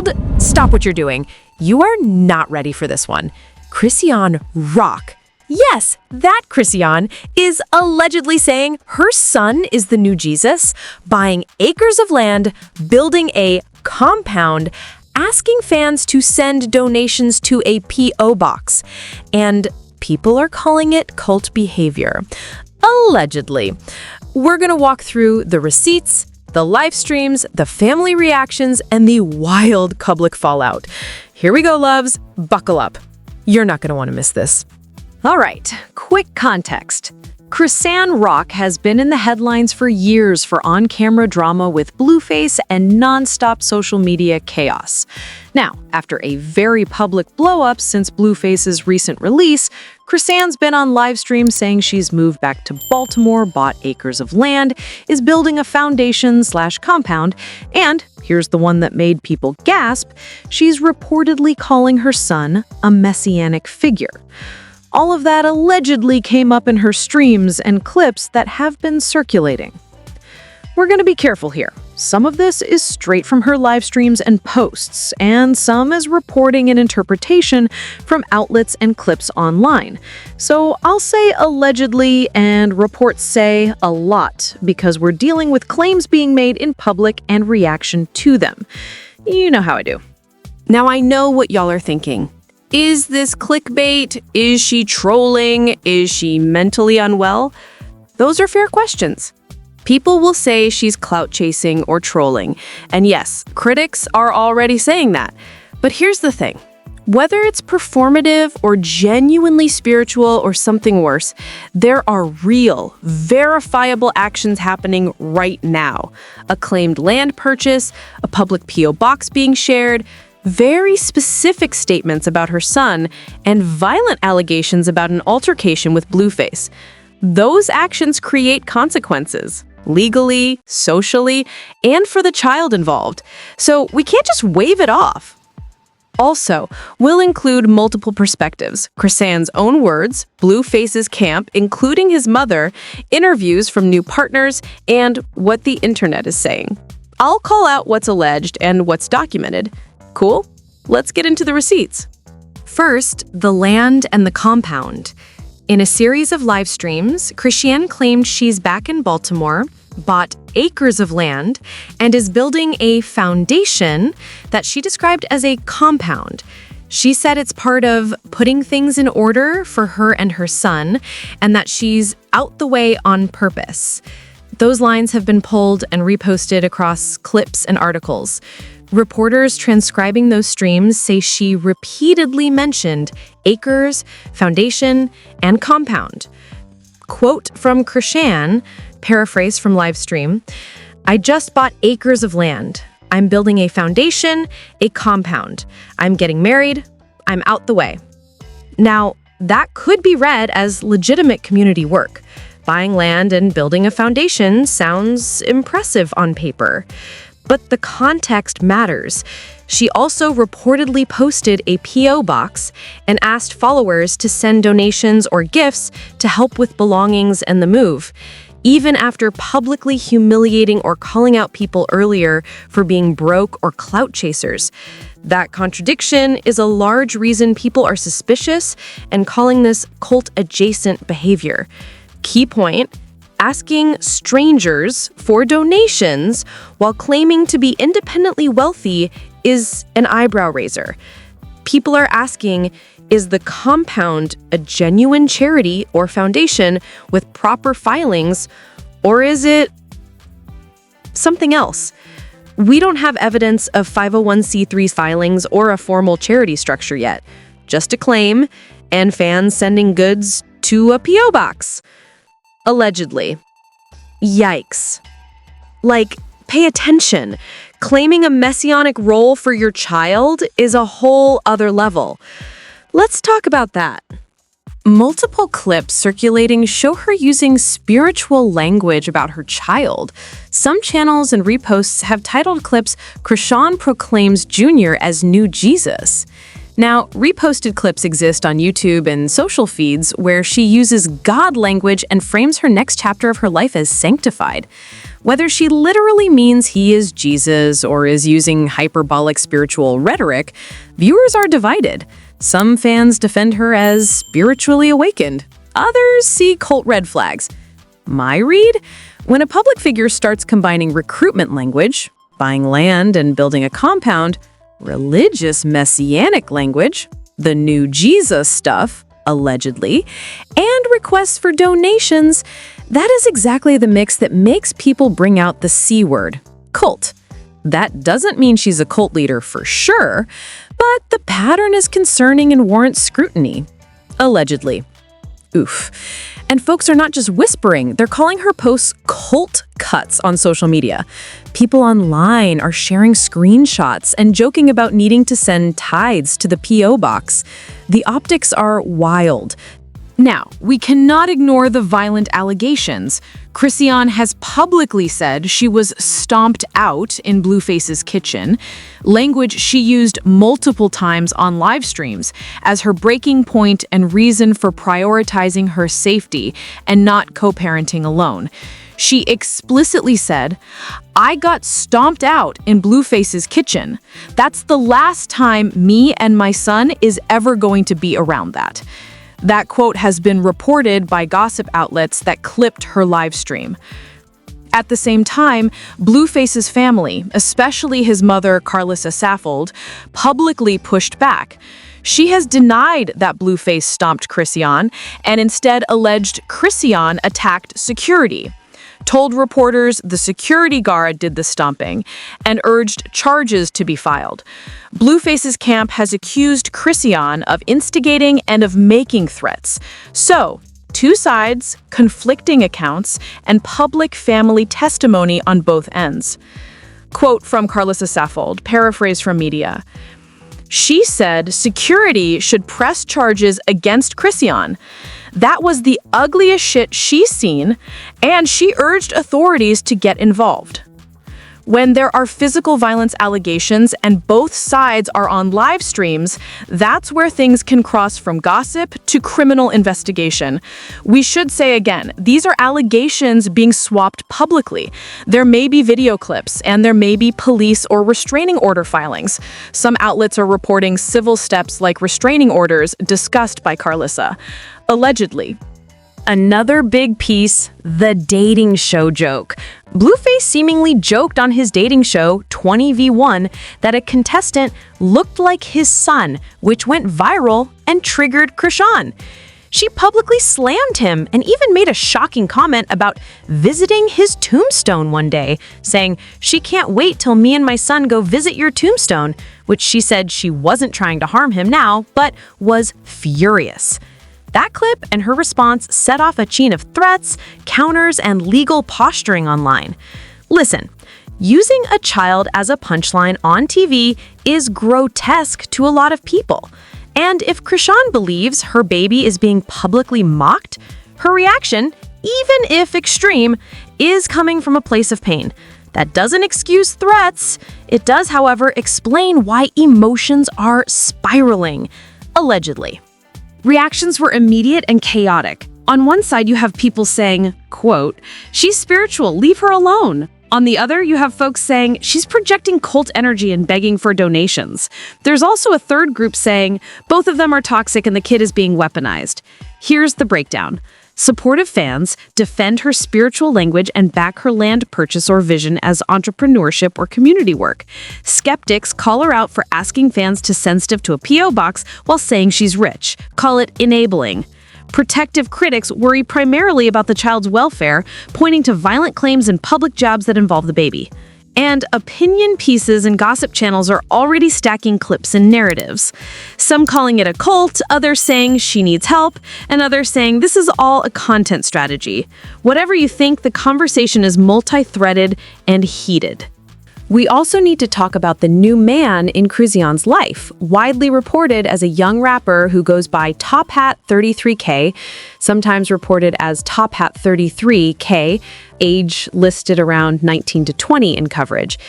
World, stop what you're doing. You are not ready for this one. Chrisean Rock. Yes, that Chrisean is allegedly saying her son is the new Jesus, buying acres of land, building a compound, asking fans to send donations to a P.O. box. And people are calling it cult behavior. Allegedly. We're going to walk through the receipts, the live streams, the family reactions, and the wild public fallout. Here we go, loves. Buckle up. You're not going to want to miss this. All right, quick context. Chrisean Rock has been in the headlines for years for on-camera drama with Blueface and non-stop social media chaos. Now, after a very public blow-up since Blueface's recent release, Chrisean's been on Livestream saying she's moved back to Baltimore, bought acres of land, is building a foundation/compound, and, here's the one that made people gasp, she's reportedly calling her son a messianic figure. All of that allegedly came up in her streams and clips that have been circulating. We're going to be careful here. Some of this is straight from her live streams and posts, and some is reporting and interpretation from outlets and clips online. So I'll say allegedly and reports say a lot because we're dealing with claims being made in public and reaction to them. You know how I do. Now I know what y'all are thinking. Is this clickbait? Is she trolling? Is she mentally unwell? Those are fair questions. People will say she's clout chasing or trolling. And yes, critics are already saying that. But here's the thing. Whether it's performative or genuinely spiritual or something worse, there are real, verifiable actions happening right now. A claimed land purchase, a public P.O. box being shared, very specific statements about her son, and violent allegations about an altercation with Blueface. Those actions create consequences, legally, socially, and for the child involved. So we can't just wave it off. Also, we'll include multiple perspectives, Chrisean's own words, Blueface's camp, including his mother, interviews from new partners, and what the internet is saying. I'll call out what's alleged and what's documented. Cool? Let's get into the receipts. First, the land and the compound. In a series of live streams, Chrisean claimed she's back in Baltimore, bought acres of land, and is building a foundation that she described as a compound. She said it's part of putting things in order for her and her son, and that she's out the way on purpose. Those lines have been pulled and reposted across clips and articles. Reporters transcribing those streams say she repeatedly mentioned acres, foundation, and compound. Quote from Chrisean, paraphrase from Livestream, "I just bought acres of land. I'm building a foundation, a compound. I'm getting married. I'm out the way." Now, that could be read as legitimate community work. Buying land and building a foundation sounds impressive on paper. But the context matters. She also reportedly posted a P.O. box and asked followers to send donations or gifts to help with belongings and the move, even after publicly humiliating or calling out people earlier for being broke or clout chasers. That contradiction is a large reason people are suspicious and calling this cult-adjacent behavior. Key point: asking strangers for donations while claiming to be independently wealthy is an eyebrow raiser. People are asking, is the compound a genuine charity or foundation with proper filings, or is it something else? We don't have evidence of 501c3 filings or a formal charity structure yet. Just a claim, and fans sending goods to a P.O. box. Allegedly. Yikes. Like, pay attention. Claiming a messianic role for your child is a whole other level. Let's talk about that. Multiple clips circulating show her using spiritual language about her child. Some channels and reposts have titled clips Chrisean PROCLAIMS Jr. as New Jesus. Now, reposted clips exist on YouTube and social feeds where she uses God language and frames her next chapter of her life as sanctified. Whether she literally means he is Jesus or is using hyperbolic spiritual rhetoric, viewers are divided. Some fans defend her as spiritually awakened. Others see cult red flags. My read? When a public figure starts combining recruitment language, buying land and building a compound, religious messianic language, the new Jesus stuff, allegedly, and requests for donations, that is exactly the mix that makes people bring out the C word, cult. That doesn't mean she's a cult leader for sure, but the pattern is concerning and warrants scrutiny. Allegedly. Oof. And folks are not just whispering, they're calling her posts cult cuts on social media. People online are sharing screenshots and joking about needing to send tithes to the P.O. box. The optics are wild. Now, we cannot ignore the violent allegations. Chrisean has publicly said she was stomped out in Blueface's kitchen, language she used multiple times on live streams as her breaking point and reason for prioritizing her safety and not co-parenting alone. She explicitly said, "I got stomped out in Blueface's kitchen. That's the last time me and my son is ever going to be around that." That quote has been reported by gossip outlets that clipped her live stream. At the same time, Blueface's family, especially his mother, Karlissa Saffold, publicly pushed back. She has denied that Blueface stomped Chrisean and instead alleged Chrisean attacked security, told reporters the security guard did the stomping, and urged charges to be filed. Blueface's camp has accused Chrisean of instigating and of making threats. So, two sides, conflicting accounts, and public family testimony on both ends. Quote from Karlissa Saffold, paraphrase from media. She said security should press charges against Chrisean. That was the ugliest shit she's seen, and she urged authorities to get involved. When there are physical violence allegations and both sides are on live streams, that's where things can cross from gossip to criminal investigation. We should say again, these are allegations being swapped publicly. There may be video clips and there may be police or restraining order filings. Some outlets are reporting civil steps like restraining orders discussed by Karlissa. Allegedly. Another big piece, the dating show joke. Blueface seemingly joked on his dating show, 20v1, that a contestant looked like his son, which went viral and triggered Chrisean. She publicly slammed him and even made a shocking comment about visiting his tombstone one day, saying, "She can't wait till me and my son go visit your tombstone," which she said she wasn't trying to harm him now, but was furious. That clip and her response set off a chain of threats, counters, and legal posturing online. Listen, using a child as a punchline on TV is grotesque to a lot of people. And if Chrisean believes her baby is being publicly mocked, her reaction, even if extreme, is coming from a place of pain. That doesn't excuse threats. It does, however, explain why emotions are spiraling, allegedly. Reactions were immediate and chaotic. On one side, you have people saying, quote, "She's spiritual, leave her alone." On the other, you have folks saying, "She's projecting cult energy and begging for donations." There's also a third group saying, "Both of them are toxic and the kid is being weaponized." Here's the breakdown. Supportive fans defend her spiritual language and back her land purchase or vision as entrepreneurship or community work. Skeptics call her out for asking fans to send stuff to a P.O. box while saying she's rich, call it enabling. Protective critics worry primarily about the child's welfare, pointing to violent claims and public jabs that involve the baby. And opinion pieces and gossip channels are already stacking clips and narratives. Some calling it a cult, others saying she needs help, and others saying this is all a content strategy. Whatever you think, the conversation is multi-threaded and heated. We also need to talk about the new man in Chrisean's life, widely reported as a young rapper who goes by Top Hat 33K, sometimes reported as Top Hat 33K, age listed around 19 to 20 in coverage.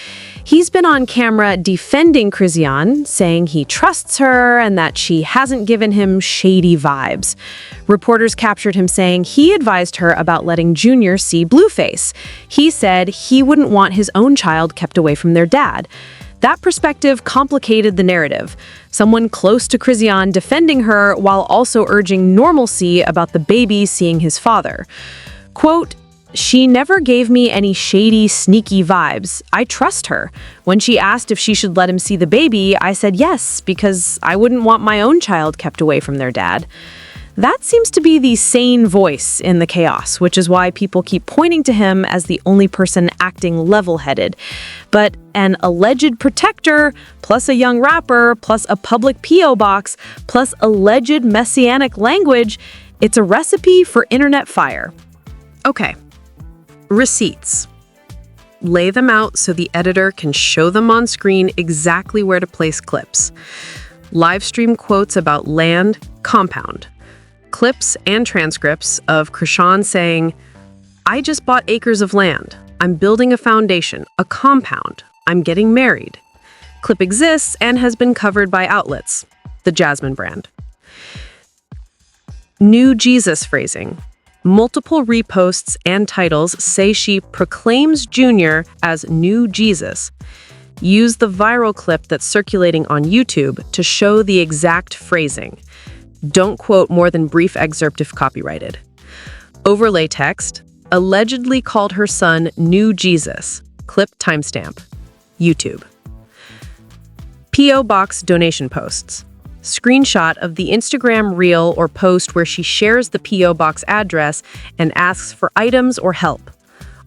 He's been on camera defending Chrisean, saying he trusts her and that she hasn't given him shady vibes. Reporters captured him saying he advised her about letting Junior see Blueface. He said he wouldn't want his own child kept away from their dad. That perspective complicated the narrative. Someone close to Chrisean defending her while also urging normalcy about the baby seeing his father. Quote, "She never gave me any shady, sneaky vibes. I trust her. When she asked if she should let him see the baby, I said yes, because I wouldn't want my own child kept away from their dad." That seems to be the sane voice in the chaos, which is why people keep pointing to him as the only person acting level-headed. But an alleged protector, plus a young rapper, plus a public P.O. box, plus alleged messianic language, it's a recipe for internet fire. Okay. Receipts. Lay them out so the editor can show them on screen exactly where to place clips. Livestream quotes about land, compound. Clips and transcripts of Chrisean saying, "I just bought acres of land. I'm building a foundation, a compound. I'm getting married." Clip exists and has been covered by outlets. theJasmineBRAND. New Jesus phrasing. Multiple reposts and titles say she proclaims Jr. as New Jesus. Use the viral clip that's circulating on YouTube to show the exact phrasing. Don't quote more than brief excerpt if copyrighted. Overlay text. Allegedly called her son New Jesus. Clip timestamp. YouTube. P.O. Box donation posts. Screenshot of the Instagram reel or post where she shares the P.O. Box address and asks for items or help.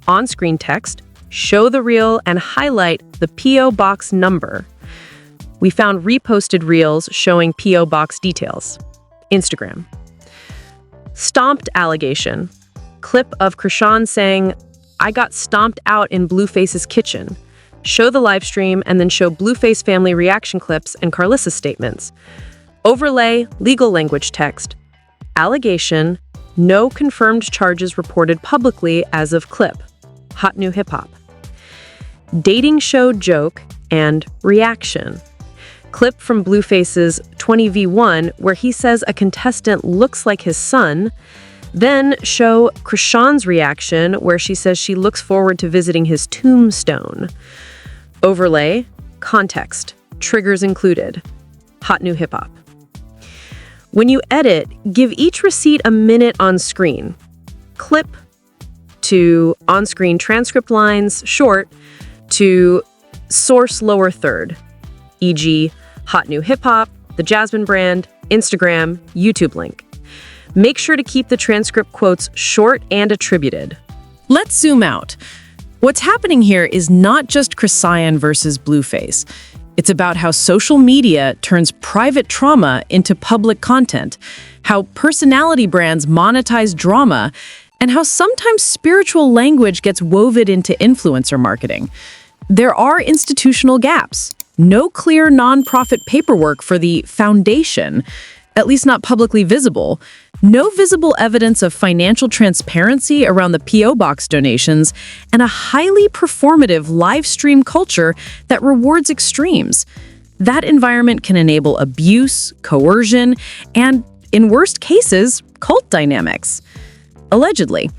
On-screen text. Show the reel and highlight the P.O. Box number. We found reposted reels showing P.O. Box details. Instagram. Stomped allegation. Clip of Chrisean saying, "I got stomped out in Blueface's kitchen." Show the live stream and then show Blueface family reaction clips and Karlissa statements. Overlay legal language text. Allegation. No confirmed charges reported publicly as of clip. HotNewHipHop. Dating show joke and reaction. Clip from Blueface's 20v1 where he says a contestant looks like his son. Then show Chrisean's reaction where she says she looks forward to visiting his tombstone. Overlay, context, triggers included. HotNewHipHop. When you edit, give each receipt a minute on screen. Clip to on-screen transcript lines, short, to source lower third, e.g., HotNewHipHop, theJasmineBRAND, Instagram, YouTube link. Make sure to keep the transcript quotes short and attributed. Let's zoom out. What's happening here is not just Chrisean versus Blueface. It's about how social media turns private trauma into public content, how personality brands monetize drama, and how sometimes spiritual language gets woven into influencer marketing. There are institutional gaps. No clear nonprofit paperwork for the foundation, at least not publicly visible. No visible evidence of financial transparency around the P.O. Box donations, and a highly performative live stream culture that rewards extremes. That environment can enable abuse, coercion, and, in worst cases, cult dynamics. Allegedly.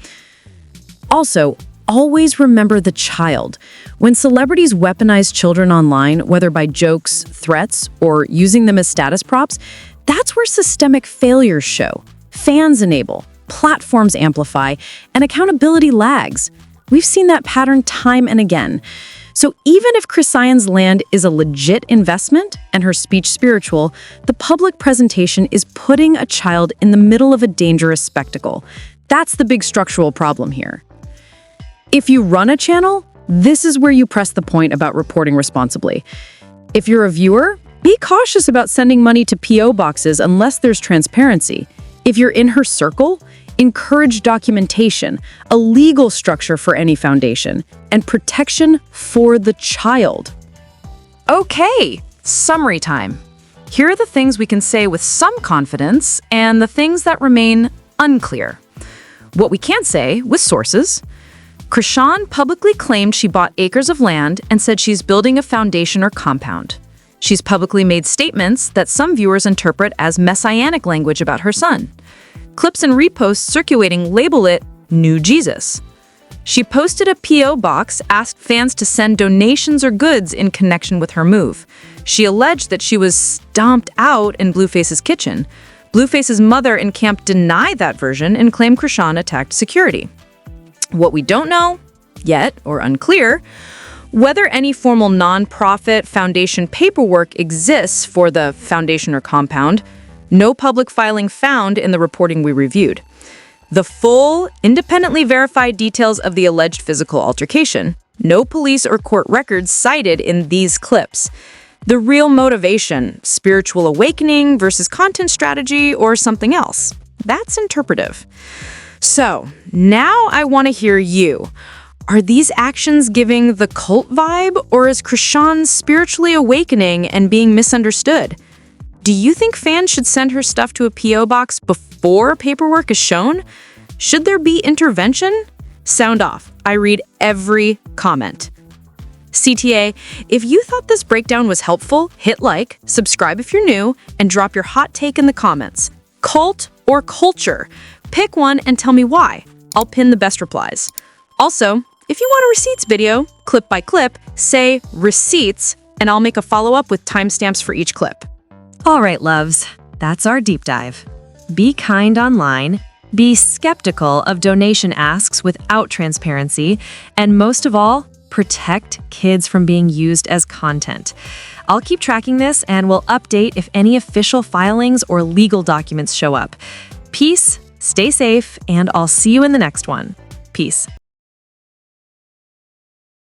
Also, always remember the child. When celebrities weaponize children online, whether by jokes, threats, or using them as status props, that's where systemic failures show. Fans enable, platforms amplify, and accountability lags. We've seen that pattern time and again. So even if Chrisean's land is a legit investment and her speech spiritual, the public presentation is putting a child in the middle of a dangerous spectacle. That's the big structural problem here. If you run a channel, this is where you press the point about reporting responsibly. If you're a viewer, be cautious about sending money to P.O. boxes unless there's transparency. If you're in her circle, encourage documentation, a legal structure for any foundation, and protection for the child. Okay, summary time. Here are the things we can say with some confidence and the things that remain unclear. What we can't say with sources. Chrisean publicly claimed she bought acres of land and said she's building a foundation or compound. She's publicly made statements that some viewers interpret as messianic language about her son. Clips and reposts circulating label it New Jesus. She posted a P.O. box, asked fans to send donations or goods in connection with her move. She alleged that she was stomped out in Blueface's kitchen. Blueface's mother in camp denied that version and claimed Chrisean attacked security. What we don't know yet, or unclear, whether any formal nonprofit foundation paperwork exists for the foundation or compound. No public filing found in the reporting we reviewed. The full, independently verified details of the alleged physical altercation. No police or court records cited in these clips. The real motivation, spiritual awakening versus content strategy or something else. That's interpretive. So, now I want to hear you. Are these actions giving the cult vibe, or is Chrisean spiritually awakening and being misunderstood? Do you think fans should send her stuff to a P.O. box before paperwork is shown? Should there be intervention? Sound off. I read every comment. CTA, if you thought this breakdown was helpful, hit like, subscribe if you're new, and drop your hot take in the comments. Cult or culture? Pick one and tell me why. I'll pin the best replies. Also, if you want a receipts video, clip by clip, say receipts, and I'll make a follow-up with timestamps for each clip. All right, loves, that's our deep dive. Be kind online, be skeptical of donation asks without transparency, and most of all, protect kids from being used as content. I'll keep tracking this and will update if any official filings or legal documents show up. Peace, stay safe, and I'll see you in the next one. Peace.